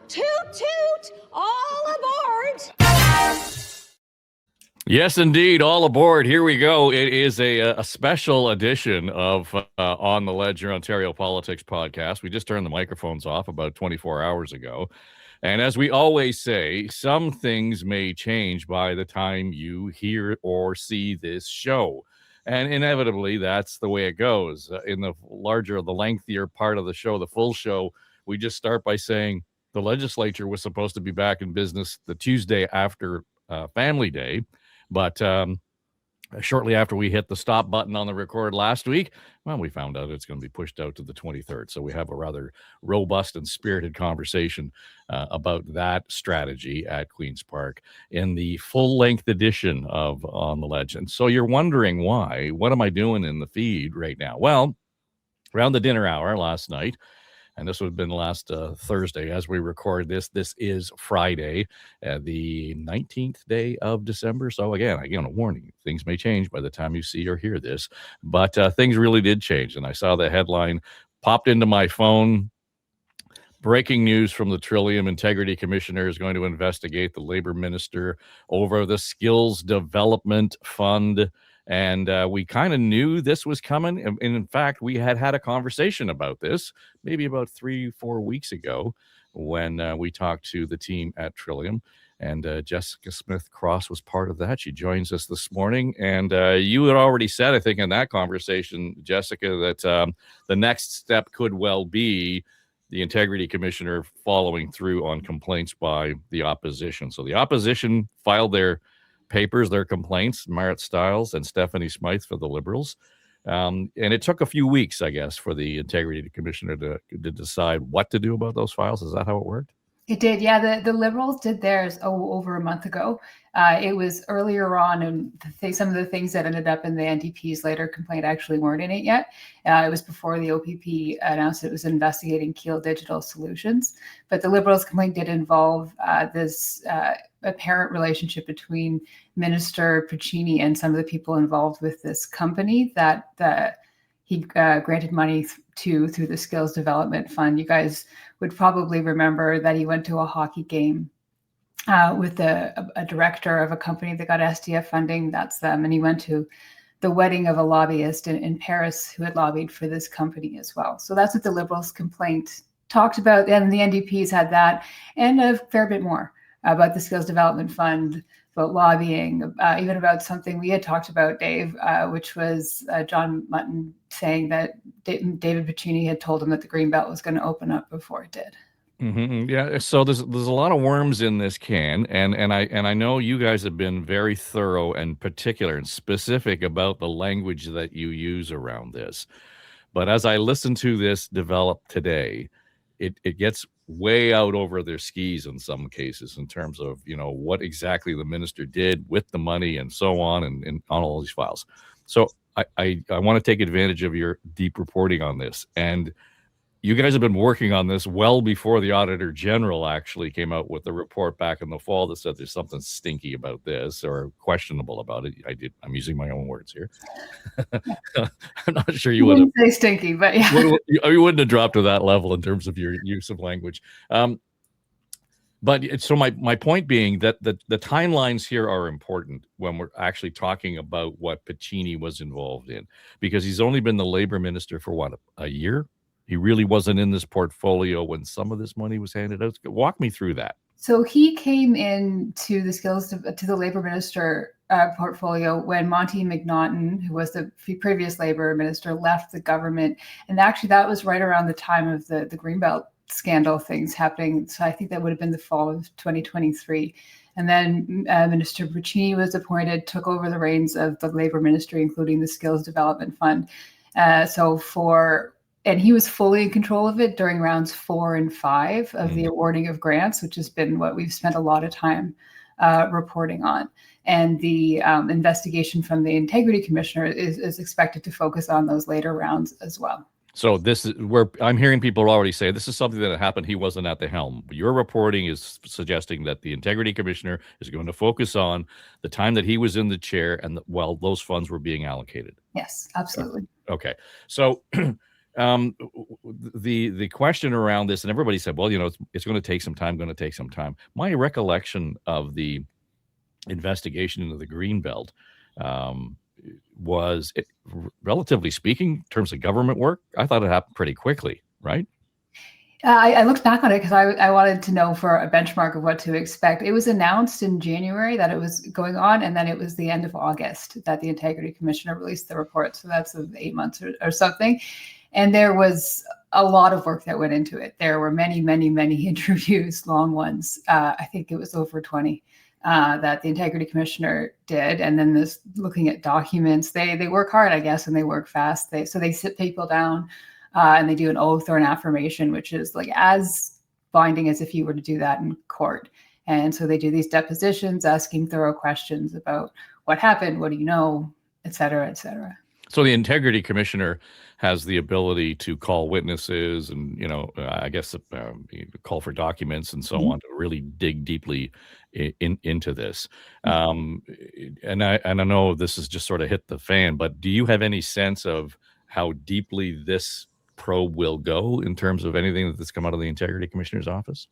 Toot toot, all aboard! Yes, indeed. All aboard. Here we go. It is a special edition of On the Ledge, your Ontario Politics podcast. We just turned the microphones off about 24 hours ago. And as we always say, some things may change by the time you hear or see this show. And inevitably, that's the way it goes. In the lengthier part of the show, the full show, we just start by saying the legislature was supposed to be back in business the Tuesday after Family Day. But shortly after we hit the stop button on the record last week, well, we found out it's going to be pushed out to the 23rd. So we have a rather robust and spirited conversation about that strategy at Queen's Park in the full-length edition of On the Ledge. And so you're wondering why. What am I doing in the feed right now? Well, around the dinner hour last night, and this would have been last Thursday as we record this. This is Friday, the 19th day of December. So again, a warning, things may change by the time you see or hear this, but things really did change. And I saw the headline popped into my phone. Breaking news from the Trillium Integrity Commissioner is going to investigate the Labour Minister over the Skills Development Fund. And we kind of knew this was coming. And in fact, we had a conversation about this maybe about 3-4 weeks ago when we talked to the team at Trillium. And Jessica Smith-Cross was part of that. She joins us this morning. And you had already said, I think, in that conversation, Jessica, that the next step could well be the Integrity Commissioner following through on complaints by the opposition. So the opposition filed their papers, their complaints, Marit Stiles and Stephanie Smythe for the Liberals. And it took a few weeks, I guess, for the Integrity Commissioner to decide what to do about those files. Is that how it worked? It did, yeah. The Liberals did theirs over a month ago. It was earlier on, and some of the things that ended up in the NDP's later complaint actually weren't in it yet. It was before the OPP announced it was investigating Keel Digital Solutions. But the Liberals' complaint did involve this apparent relationship between Minister Piccini and some of the people involved with this company that he granted money through the Skills Development Fund. You guys would probably remember that he went to a hockey game with a director of a company that got SDF funding. That's them. And he went to the wedding of a lobbyist in Paris who had lobbied for this company as well. So that's what the Liberals' complaint talked about. And the NDP's had that and a fair bit more about the Skills Development Fund, about lobbying, even about something we had talked about, Dave, which was John Mutton saying that David Piccini had told him that the Greenbelt was going to open up before it did. Mm-hmm. Yeah, so there's a lot of worms in this can, and I know you guys have been very thorough and particular and specific about the language that you use around this. But as I listen to this develop today, it gets way out over their skis in some cases in terms of, what exactly the minister did with the money and so on and on all these files. So I want to take advantage of your deep reporting on this. And you guys have been working on this well before the Auditor General actually came out with the report back in the fall that said there's something stinky about this or questionable about it. I'm using my own words here. I'm not sure you would say stinky, but yeah. You wouldn't have dropped to that level in terms of your use of language. But so my point being that the timelines here are important when we're actually talking about what Piccini was involved in, because he's only been the Labour Minister for a year? He really wasn't in this portfolio when some of this money was handed out. Walk me through that. So he came in to the Labour Minister portfolio when Monty McNaughton, who was the previous Labour Minister, left the government. And actually that was right around the time of the Greenbelt scandal things happening. So I think that would have been the fall of 2023. And then Minister Piccini was appointed, took over the reins of the Labour Ministry, including the Skills Development Fund. And he was fully in control of it during rounds 4 and 5 of the awarding of grants, which has been what we've spent a lot of time reporting on. And the investigation from the Integrity Commissioner is expected to focus on those later rounds as well. So this is where I'm hearing people already say this is something that happened. He wasn't at the helm. Your reporting is suggesting that the Integrity Commissioner is going to focus on the time that he was in the chair and while those funds were being allocated. Yes, absolutely. Okay. So the question around this, and everybody said, well, it's going to take some time, My recollection of the investigation into the Greenbelt was, relatively speaking, in terms of government work, I thought it happened pretty quickly, right? I looked back on it because I wanted to know for a benchmark of what to expect. It was announced in January that it was going on, and then it was the end of August that the Integrity Commissioner released the report. So that's 8 months or something. And there was a lot of work that went into it. There were many, many, many interviews, long ones. I think it was over 20 that the Integrity Commissioner did. And then this looking at documents, they work hard, I guess, and they work fast. They sit people down. And they do an oath or an affirmation, which is like as binding as if you were to do that in court. And so they do these depositions, asking thorough questions about what happened, what do you know, et cetera, et cetera. So the Integrity Commissioner has the ability to call witnesses and, I guess, call for documents and so on to really dig deeply into this. And I know this has just sort of hit the fan, but do you have any sense of how deeply this probe will go in terms of anything that's come out of the Integrity Commissioner's office?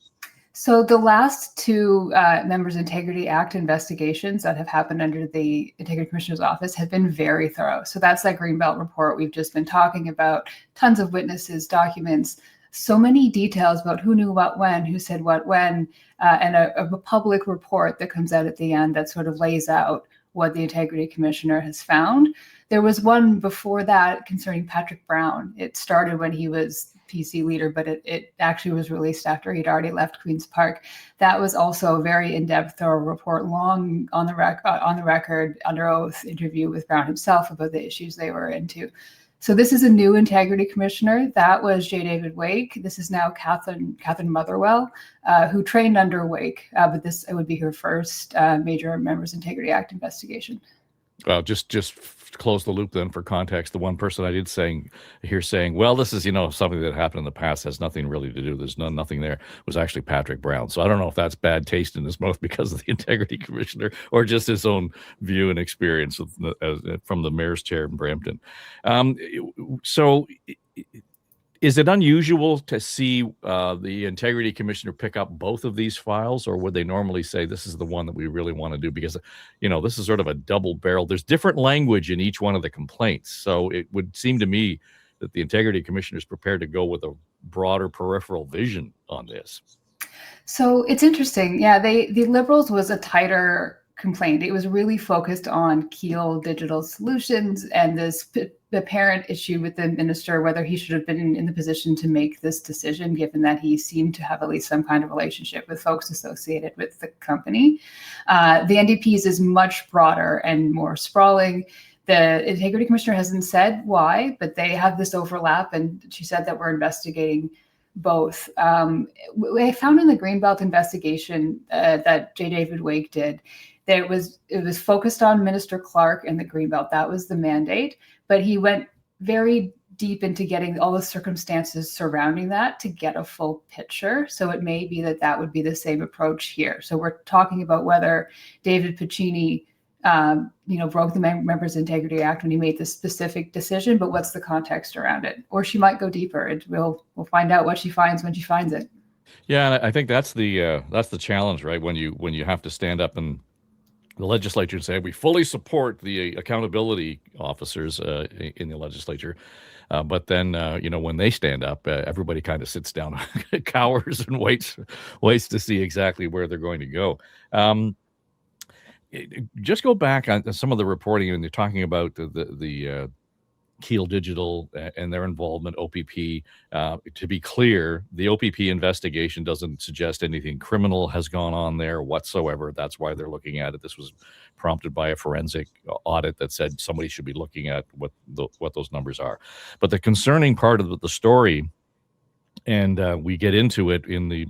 So the last two Members Integrity Act investigations that have happened under the Integrity Commissioner's office have been very thorough. So that's that Greenbelt report we've just been talking about, tons of witnesses, documents, so many details about who knew what when, who said what when, and a public report that comes out at the end that sort of lays out what the Integrity Commissioner has found. There was one before that concerning Patrick Brown. It started when he was PC leader, but it actually was released after he'd already left Queen's Park. That was also a very in-depth, thorough report, long on the record, under oath interview with Brown himself about the issues they were into. So this is a new Integrity Commissioner. That was J. David Wake. This is now Cathryn Motherwell, who trained under Wake, but this would be her first major Members Integrity Act investigation. Well, just close the loop then for context. The one person I did hear saying, well, this is, something that happened in the past, has nothing really to do. There's nothing there, was actually Patrick Brown. So I don't know if that's bad taste in his mouth because of the Integrity Commissioner or just his own view and experience from the mayor's chair in Brampton. So is it unusual to see the Integrity Commissioner pick up both of these files, or would they normally say this is the one that we really want to do? Because, this is sort of a double barrel. There's different language in each one of the complaints. So it would seem to me that the Integrity Commissioner is prepared to go with a broader peripheral vision on this. So it's interesting. Yeah, the Liberals was a tighter complaint. It was really focused on Keel Digital Solutions and this apparent issue with the minister, whether he should have been in the position to make this decision, given that he seemed to have at least some kind of relationship with folks associated with the company. The NDP's is much broader and more sprawling. The Integrity Commissioner hasn't said why, but they have this overlap, and she said that we're investigating both. I found in the Greenbelt investigation that J. David Wake did, that it was focused on Minister Clark and the Greenbelt. That was the mandate, but he went very deep into getting all the circumstances surrounding that to get a full picture. So it may be that would be the same approach here. So we're talking about whether David Piccini, broke the Members Integrity Act when he made this specific decision, but what's the context around it? Or she might go deeper. We'll find out what she finds when she finds it. Yeah, I think that's the challenge, right? When you have to stand up and the legislature and say, we fully support the accountability officers in the legislature. But then, when they stand up, everybody kind of sits down, cowers, and waits to see exactly where they're going to go. Just go back on some of the reporting, and you're talking about the Keel Digital and their involvement, OPP. To be clear, the OPP investigation doesn't suggest anything criminal has gone on there whatsoever. That's why they're looking at it. This was prompted by a forensic audit that said somebody should be looking at what those numbers are. But the concerning part of the story, and we get into it in the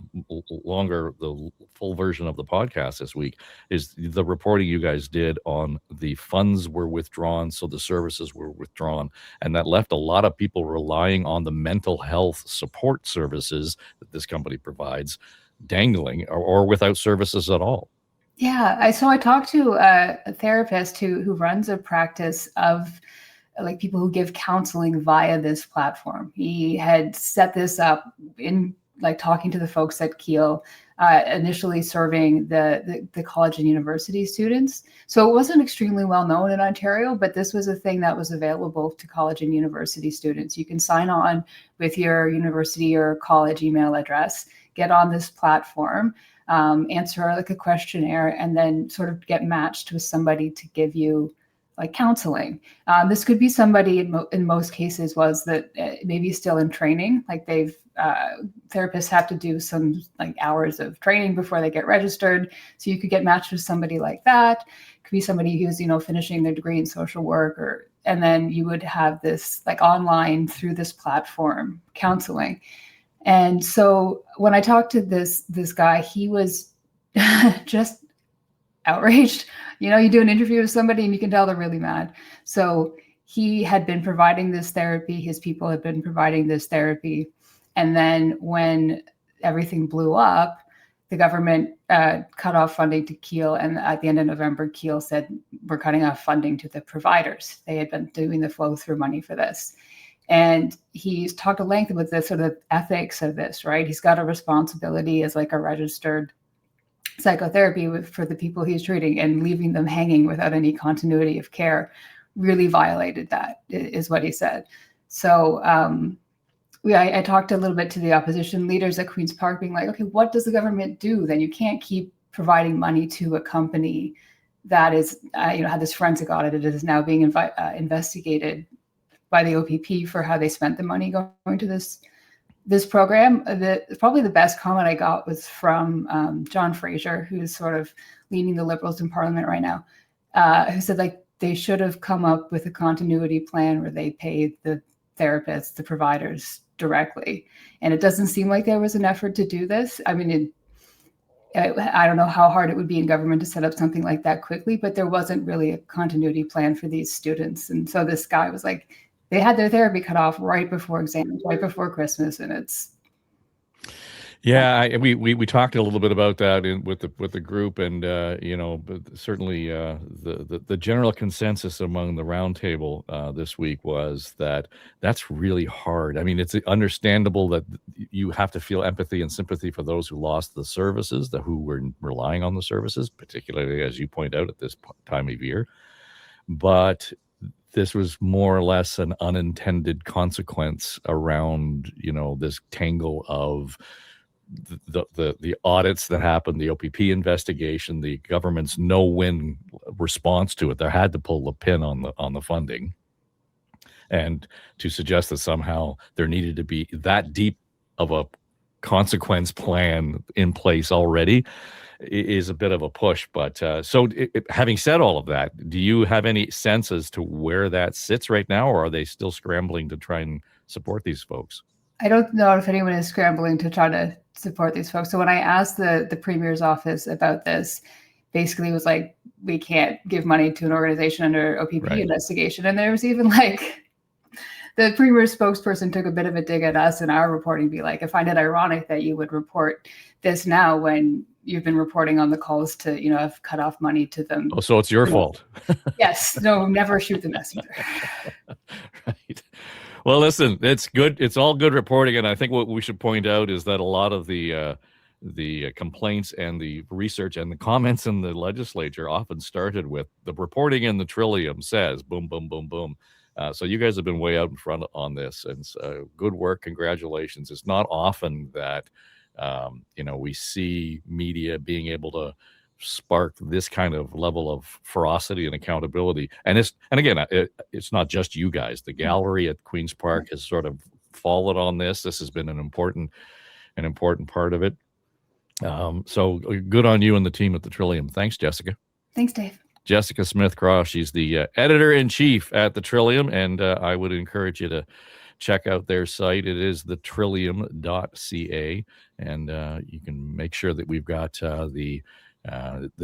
full version of the podcast this week, is the reporting you guys did on the funds were withdrawn, so the services were withdrawn, and that left a lot of people relying on the mental health support services that this company provides dangling or without services at all. Yeah, I talked to a therapist who runs a practice of like people who give counseling via this platform. He had set this up in like talking to the folks at Keele, initially serving the college and university students. So it wasn't extremely well known in Ontario, but this was a thing that was available to college and university students. You can sign on with your university or college email address, get on this platform, answer like a questionnaire, and then sort of get matched with somebody to give you like counseling. This could be somebody in most cases was that maybe still in training, like therapists have to do some like hours of training before they get registered. So you could get matched with somebody like that. It could be somebody who's, finishing their degree in social work, and then you would have this like online through this platform counseling. And so when I talked to this guy, he was just outraged. You do an interview with somebody and you can tell they're really mad. So he had been providing this therapy. His people had been providing this therapy. And then when everything blew up, the government cut off funding to Keele. And at the end of November, Keele said, we're cutting off funding to the providers. They had been doing the flow through money for this. And he's talked at length about the sort of ethics of this, right? He's got a responsibility as like a registered psychotherapy for the people he's treating, and leaving them hanging without any continuity of care really violated that, is what he said. So I talked a little bit to the opposition leaders at Queen's Park, being like, okay, what does the government do? Then you can't keep providing money to a company that is, had this forensic audit. It is now being investigated by the OPP for how they spent the money going to this program. Probably the best comment I got was from John Fraser, who's sort of leading the Liberals in Parliament right now, who said like they should have come up with a continuity plan where they paid the therapists, the providers directly. And it doesn't seem like there was an effort to do this. I mean, I don't know how hard it would be in government to set up something like that quickly, but there wasn't really a continuity plan for these students. And so this guy was like, they had their therapy cut off right before exams, right before Christmas, and it's. Yeah, we talked a little bit about that with the group, and but certainly the general consensus among the roundtable this week was that that's really hard. I mean, it's understandable that you have to feel empathy and sympathy for those who lost the services, who were relying on the services, particularly as you point out at this time of year, but this was more or less an unintended consequence around, this tangle of the audits that happened, the OPP investigation, the government's no-win response to it. They had to pull the pin on the funding, and to suggest that somehow there needed to be that deep of a consequence plan in place already is a bit of a push. But having said all of that, do you have any sense as to where that sits right now, or are they still scrambling to try and support these folks? I don't know if anyone is scrambling to try to support these folks. So when I asked the Premier's office about this, basically it was like, we can't give money to an organization under OPP investigation. And there was even like, the Premier's spokesperson took a bit of a dig at us in our reporting, be like, I find it ironic that you would report this now when you've been reporting on the calls to, have cut off money to them. Oh, so it's your fault. Yes. No, never shoot the messenger. Right. Well, listen, it's good. It's all good reporting. And I think what we should point out is that a lot of the complaints and the research and the comments in the legislature often started with the reporting in the Trillium says, boom, boom, boom, boom. So you guys have been way out in front on this, and good work. Congratulations. It's not often that, we see media being able to spark this kind of level of ferocity and accountability. And again, it's not just you guys. The gallery at Queen's Park has sort of followed on this. This has been an important part of it. So good on you and the team at the Trillium. Thanks, Jessica. Thanks, Dave. Jessica Smith-Cross, she's the editor-in-chief at the Trillium, and I would encourage you to check out their site. It is thetrillium.ca, and you can make sure that we've got the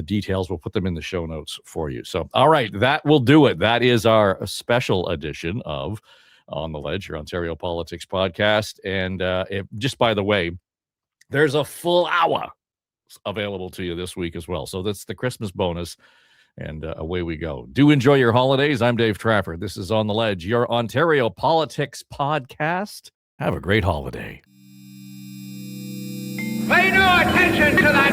details. We'll put them in the show notes for you. So, all right, that will do it. That is our special edition of On the Ledge, your Ontario Politics podcast. And just by the way, there's a full hour available to you this week as well. So that's the Christmas bonus. And away we go. Do enjoy your holidays. I'm Dave Trafford. This is On the Ledge, your Ontario politics podcast. Have a great holiday. Pay no attention to that